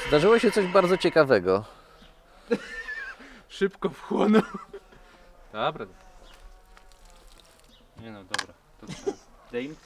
Zdarzyło się coś bardzo ciekawego. Szybko wchłonął. Dobra. Nie no, dobra. To trzeba zdejmć.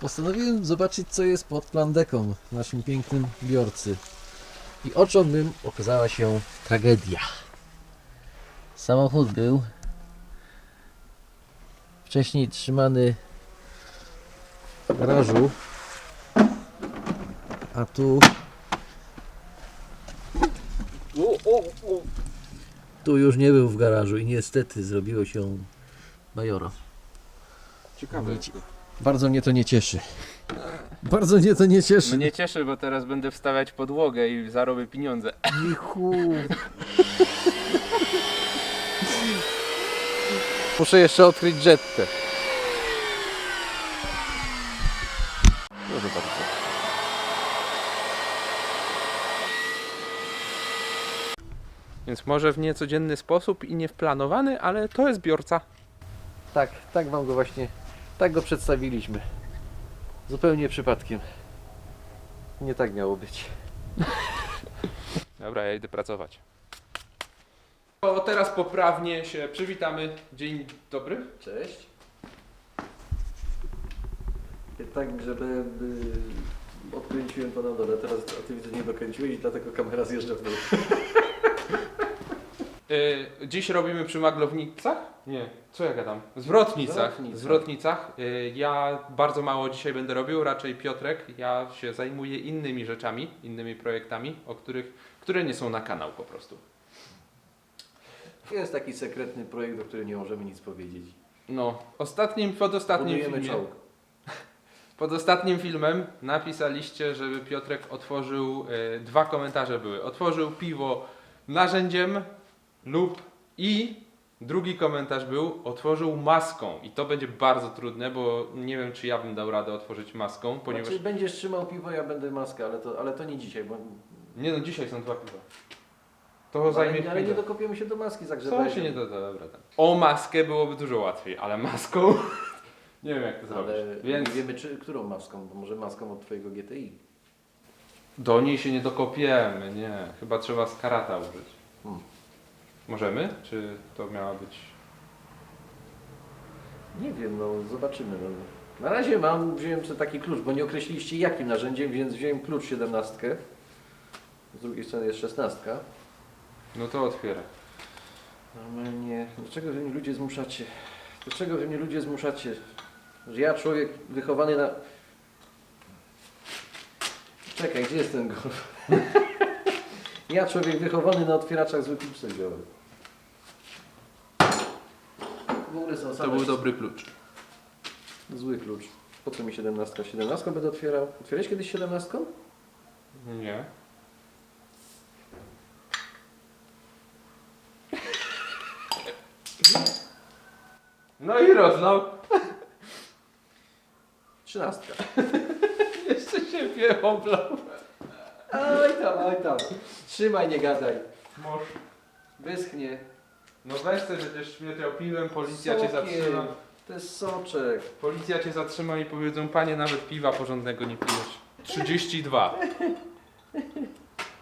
Postanowiłem zobaczyć, co jest pod plandeką w naszym pięknym biorcy. I oczom mym okazała się tragedia. Samochód był wcześniej trzymany w garażu, a tu już nie był w garażu i niestety zrobiło się bajoro. Ciekawe. Bardzo mnie to nie cieszy. Bardzo mnie to nie cieszy. Mnie cieszy, bo teraz będę wstawiać podłogę i zarobię pieniądze. Michu. Muszę jeszcze odkryć jettę. Proszę bardzo. Więc może w niecodzienny sposób i nie wplanowany, ale to jest biorca. Tak wam go właśnie, tak go przedstawiliśmy. Zupełnie przypadkiem. Nie tak miało być. Dobra, ja idę pracować. O, teraz poprawnie się przywitamy. Dzień dobry. Cześć. Tak, żeby odkręciłem to na dole, teraz a ty widzę nie dokręciłeś i dlatego kamera zjeżdża w dół. Dziś robimy przy maglownicach? Nie, co ja gadam? Zwrotnicach. Zwrotnicach. Ja bardzo mało dzisiaj będę robił, raczej Piotrek. Ja się zajmuję innymi rzeczami, innymi projektami, które nie są na kanał po prostu. Jest taki sekretny projekt, o którym nie możemy nic powiedzieć. No, pod ostatnim Budujemy filmie. czołg. Pod ostatnim filmem napisaliście, żeby Piotrek otworzył, 2 komentarze były. Otworzył piwo narzędziem lub i drugi komentarz był, otworzył maską. I to będzie bardzo trudne, bo nie wiem, czy ja bym dał radę otworzyć maską, ponieważ... Znaczy, będziesz trzymał piwo, ja będę maskę, ale to nie dzisiaj, bo... Nie no, dzisiaj są 2 piwa. To zajmie ale nie chwilę. dokopiemy się do maski, Co zagrzebać. się nie doda, dobra. Tak. O maskę byłoby dużo łatwiej, ale maską... nie wiem, jak to zrobić. Ale Więc nie wiemy, którą maską, bo może maską od twojego GTI. do niej się nie dokopiemy, nie. Chyba trzeba skarata użyć. Możemy? Czy to miała być... Nie wiem, no zobaczymy. No. Na razie wziąłem sobie taki klucz, bo nie określiliście jakim narzędziem, więc wziąłem klucz 17. Z drugiej strony jest 16. No to otwieraj. Normalnie, dlaczego wy mnie ludzie zmuszacie? Dlaczego wy mnie ludzie zmuszacie? Że ja, człowiek wychowany na... Czekaj, gdzie jest ten golf? Ja, człowiek wychowany na otwieraczach zwykłych sędziowych. W ogóle są To same był dobry klucz. zły klucz. Po co mi 17? 17 będę otwierał. Otwierałeś kiedyś 17? Nie. No i rozlał. 13. Jeszcze się wieoblał. Oj tam. Trzymaj, nie gadaj. Może. Wyschnie. No weź sobie, przecież śmierdział piłem, policja cię Sokiem. zatrzyma. To jest soczek. Policja cię zatrzyma i powiedzą, panie, nawet piwa porządnego nie pijesz. 32.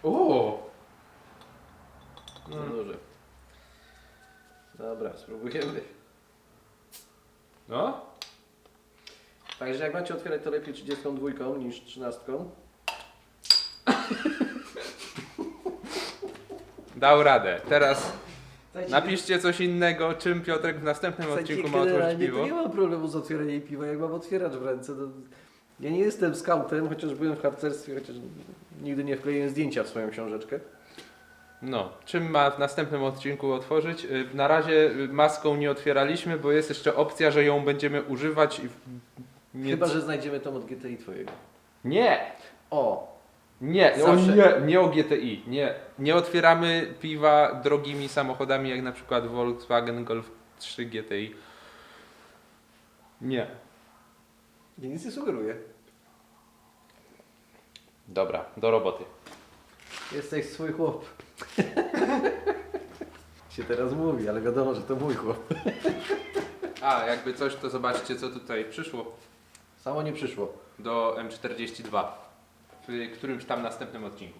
O! Za duże. Dobra, spróbujemy. No? Także jak macie otwierać, to lepiej 32 niż 13. Dał radę. Teraz napiszcie coś innego, czym Piotrek w następnym odcinku ma otworzyć generalnie piwo. to nie mam problemu z otwieraniem piwa, jak mam otwieracz w ręce. To... Ja nie jestem skautem, chociaż byłem w harcerstwie, chociaż nigdy nie wkleiłem zdjęcia w swoją książeczkę. No, czym ma w następnym odcinku otworzyć? Na razie maską nie otwieraliśmy, bo jest jeszcze opcja, że ją będziemy używać i... Chyba, że znajdziemy tą od GTI twojego. Nie! O! Nie, Zawsze. nie o GTI. Nie otwieramy piwa drogimi samochodami, jak na przykład Volkswagen Golf 3 GTI. Nie. Ja nic nie sugeruję. Dobra, do roboty. Jesteś swój chłop. Się teraz mówi, ale wiadomo, że to mój chłop. A, jakby coś, to zobaczcie, co tutaj przyszło. Samo nie przyszło. do M42 w którymś tam następnym odcinku.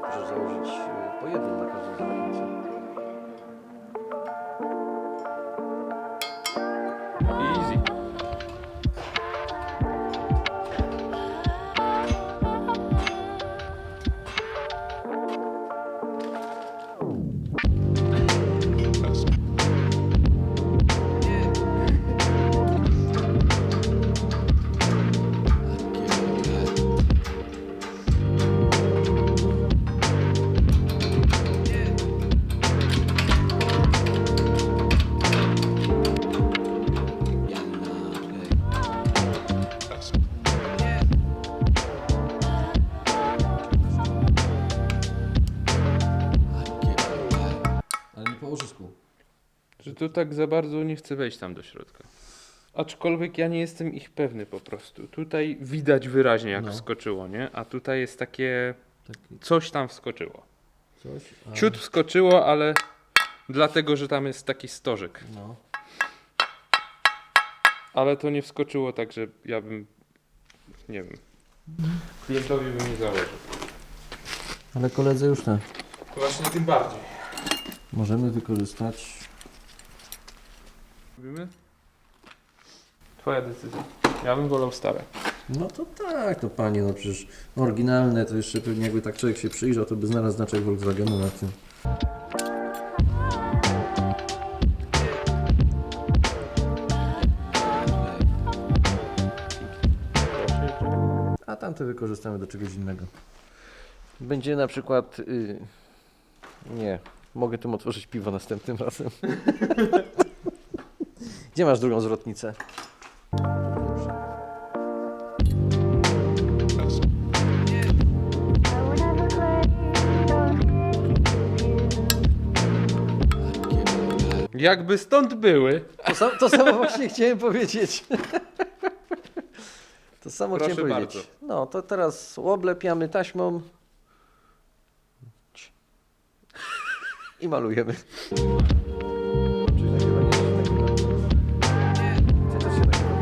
Możesz założyć po jednym na każdą zamknięcie. Easy. Ale nie po łożysku. Że tu tak za bardzo nie chcę wejść tam do środka. Aczkolwiek ja nie jestem ich pewny po prostu. Tutaj widać wyraźnie jak No. wskoczyło, nie? A tutaj jest takie... Taki Coś tam wskoczyło. coś. A... Ciut wskoczyło, ale dlatego, że tam jest taki stożek. No. Ale to nie wskoczyło tak, że ja bym... Nie wiem. Klientowi bym nie założył. Ale koledze już tak. Właśnie tym bardziej. Możemy wykorzystać. Robimy? Twoja decyzja. Ja bym wolał stare. No to tak, to panie, no przecież oryginalne to jeszcze pewnie jakby tak człowiek się przyjrzał, to by znalazł znaczek Volkswagenu na tym. A tamte wykorzystamy do czegoś innego. Będzie na przykład... nie, mogę tym otworzyć piwo następnym razem. Gdzie masz drugą zwrotnicę? Jakby stąd były. To samo właśnie chciałem powiedzieć. To samo Proszę chciałem powiedzieć. bardzo. No, to teraz oblepiamy taśmą i malujemy. Czyli nagrywanie się nagrywa. Ty też się nagrywa.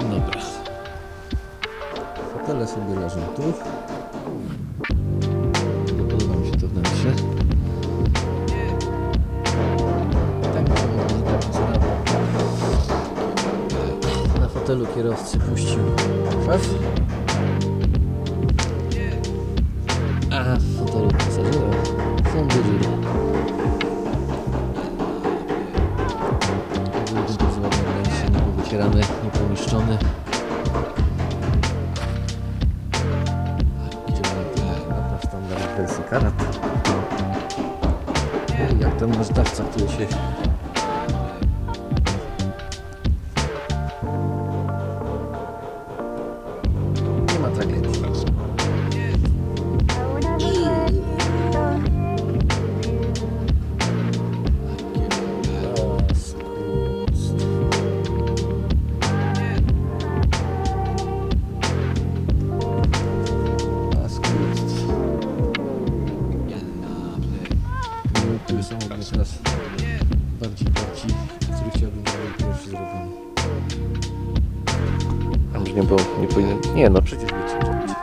Dobra. Fotele sobie leżą tu. Podoba mi się to wnętrze. Tak będziemy mogli trafić na fotelu kierowcy puścił szef. A w fotelu pasażera są dyżury. Były bardzo ładne wnętrze, nie był wycierany, nie pomieszczony. Napraw standard wersji karat. I jak ten nasz dawca, który się... Nie ma tragedii. Które są od mnie teraz bardziej, który chciałbym, żeby pierwszy zrobiony. A może nie było, nie powinien... Nie, no przecież wiecie, co będzie.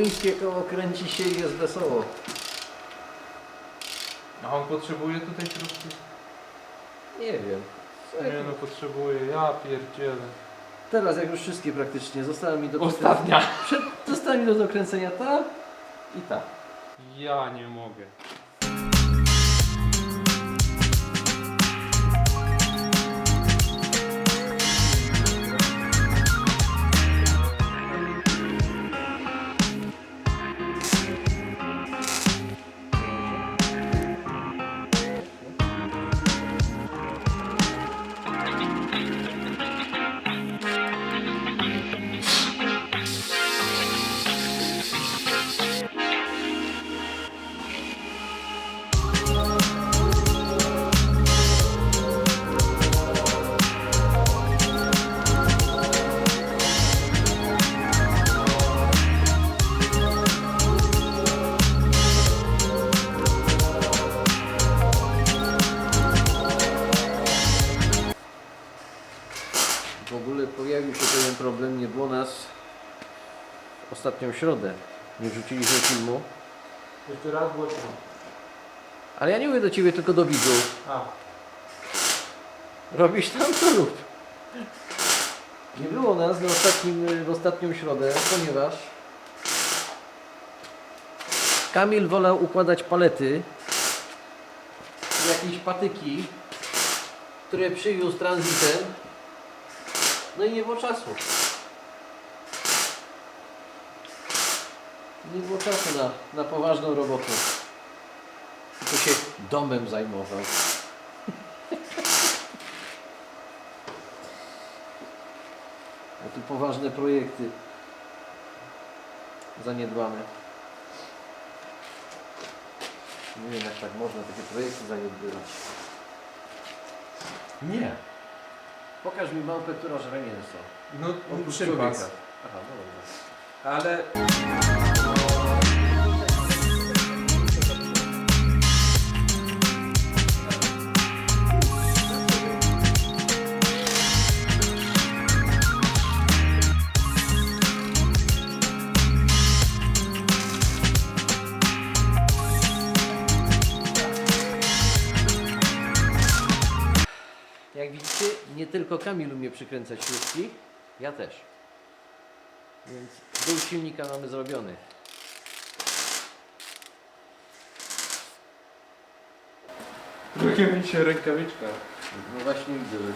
młyńskie koło kręci się i jest wesoło. A on potrzebuje tutaj śrubki? Nie wiem. Nie no, potrzebuje, ja pierdzielę. Teraz jak już wszystkie praktycznie, została mi do Ostatnia. Została mi do dokręcenia ta i ta. Ja nie mogę. W ogóle pojawił się pewien problem, nie było nas ostatnią środę. Nie wrzuciliśmy filmu. Jeszcze raz głośno. Ale ja nie mówię do Ciebie, tylko do widzów. A. Robisz tam to rób. Nie było nas w ostatnią środę, ponieważ Kamil wolał układać palety, jakieś patyki, które przywiózł tranzytem. No i nie było czasu. Nie było czasu na poważną robotę. Tylko się domem zajmował. A tu poważne projekty zaniedbane. Nie wiem, jak tak można takie projekty zaniedbywać. Nie. Pokaż mi małpę, która żre mięso. No, Oprócz szympas. człowieka. Aha, no dobra. Ale... Jak widzicie, nie tylko Kamil umie przykręcać śrubki, ja też. Więc dół silnika mamy zrobiony. Trochę mi się rękawiczka. No właśnie widzę, że...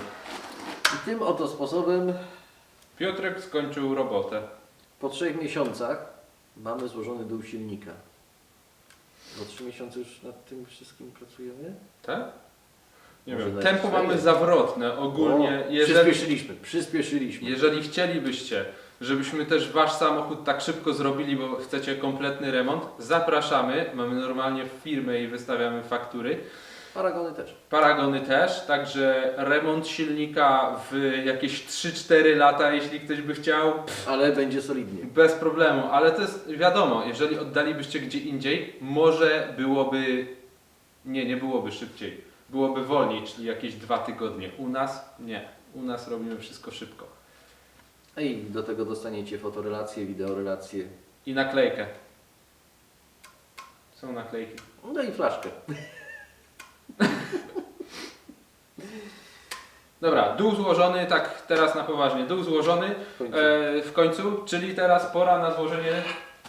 I tym oto sposobem Piotrek skończył robotę. po 3 miesiącach mamy złożony dół silnika. Bo 3 miesiące już nad tym wszystkim pracujemy? Tak? Nie Może wiem, nawet tempo 4. mamy zawrotne ogólnie. O, Jeżeli, przyspieszyliśmy. jeżeli chcielibyście, żebyśmy też wasz samochód tak szybko zrobili, bo chcecie kompletny remont, zapraszamy. Mamy normalnie firmę i wystawiamy faktury. Paragony też. Paragony też, także remont silnika w jakieś 3-4 lata, jeśli ktoś by chciał, Ale będzie solidnie. bez problemu. Ale to jest wiadomo, jeżeli oddalibyście gdzie indziej, może byłoby, nie byłoby szybciej. Byłoby wolniej, czyli jakieś 2 tygodnie. U nas nie. U nas robimy wszystko szybko. A i do tego dostaniecie fotorelacje, wideorelacje. I naklejkę. Są naklejki. No i flaszkę. Dobra, dół złożony, tak teraz na poważnie. Dół złożony w końcu, czyli teraz pora na złożenie,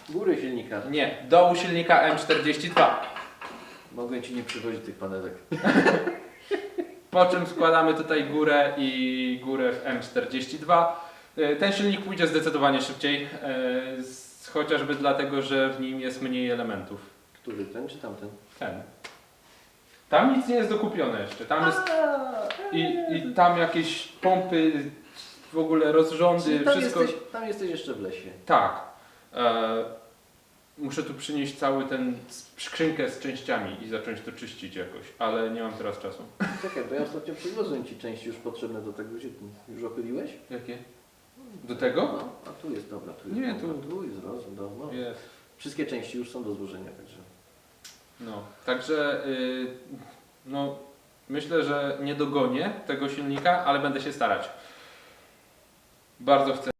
Góry silnika. nie, dołu silnika M42. Mogę Ci nie przywozić tych panelek. Po czym składamy tutaj górę i górę w M42. Ten silnik pójdzie zdecydowanie szybciej, chociażby dlatego, że w nim jest mniej elementów. Który? Ten czy tamten? Ten. Tam nic nie jest dokupione jeszcze. Tam jest i tam jakieś pompy, w ogóle rozrządy, Czyli tam, wszystko. tam jesteś jeszcze w lesie. Tak. Muszę tu przynieść cały ten skrzynkę z częściami i zacząć to czyścić jakoś, ale nie mam teraz czasu. Czekaj, bo ja ostatnio przywiozłem Ci części już potrzebne do tego. Gdzie ty? Już ochyliłeś? Jakie? Do tego? No, a tu jest, dobra, tu jest. Nie, dobra, tu jest rozum, no. Jest. Wszystkie części już są do złożenia, także. No, także no, myślę, że nie dogonię tego silnika, ale będę się starać. Bardzo chcę.